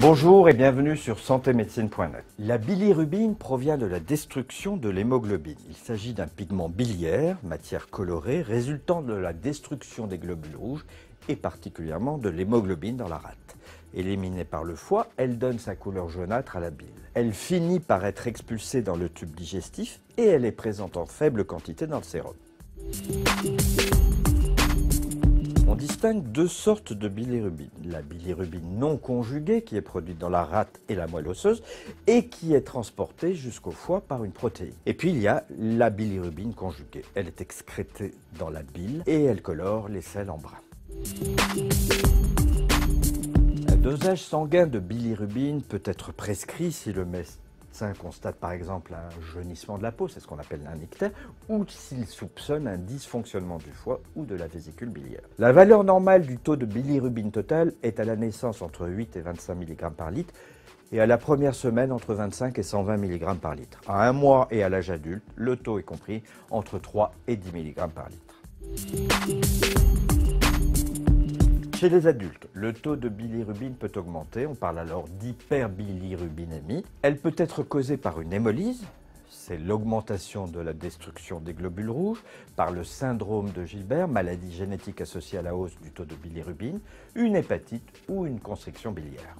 Bonjour et bienvenue sur santémédecine.net. La bilirubine provient de la destruction de l'hémoglobine. Il s'agit d'un pigment biliaire, matière colorée, résultant de la destruction des globules rouges et particulièrement de l'hémoglobine dans la rate. Éliminée par le foie, elle donne sa couleur jaunâtre à la bile. Elle finit par être expulsée dans le tube digestif et elle est présente en faible quantité dans le sérum. On distingue deux sortes de bilirubine. La bilirubine non conjuguée qui est produite dans la rate et la moelle osseuse et qui est transportée jusqu'au foie par une protéine. Et puis il y a la bilirubine conjuguée. Elle est excrétée dans la bile et elle colore les selles en brun. Un dosage sanguin de bilirubine peut être prescrit si le médecin constate par exemple un jaunissement de la peau, c'est ce qu'on appelle un ictère, ou s'il soupçonne un dysfonctionnement du foie ou de la vésicule biliaire. La valeur normale du taux de bilirubine total est à la naissance entre 8 et 25 mg par litre et à la première semaine entre 25 et 120 mg par litre. À un mois et à l'âge adulte, le taux est compris entre 3 et 10 mg par litre. Chez les adultes, le taux de bilirubine peut augmenter, on parle alors d'hyperbilirubinémie. Elle peut être causée par une hémolyse, c'est l'augmentation de la destruction des globules rouges, par le syndrome de Gilbert, maladie génétique associée à la hausse du taux de bilirubine, une hépatite ou une constriction biliaire.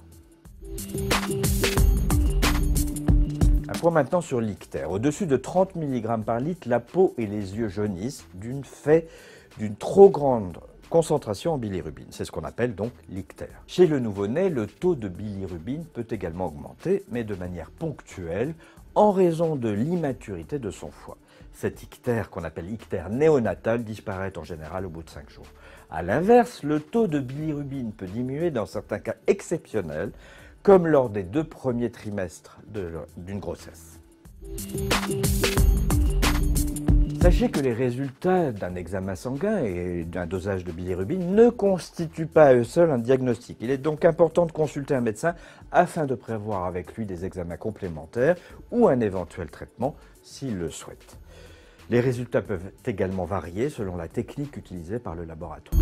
Un point maintenant sur l'ictère. Au-dessus de 30 mg par litre, la peau et les yeux jaunissent du fait d'une trop grande concentration en bilirubine. C'est ce qu'on appelle donc l'ictère. Chez le nouveau-né, le taux de bilirubine peut également augmenter, mais de manière ponctuelle, en raison de l'immaturité de son foie. Cet ictère, qu'on appelle ictère néonatal, disparaît en général au bout de 5 jours. A l'inverse, le taux de bilirubine peut diminuer dans certains cas exceptionnels, comme lors des 2 premiers trimestres d'une grossesse. Sachez que les résultats d'un examen sanguin et d'un dosage de bilirubine ne constituent pas à eux seuls un diagnostic. Il est donc important de consulter un médecin afin de prévoir avec lui des examens complémentaires ou un éventuel traitement s'il le souhaite. Les résultats peuvent également varier selon la technique utilisée par le laboratoire.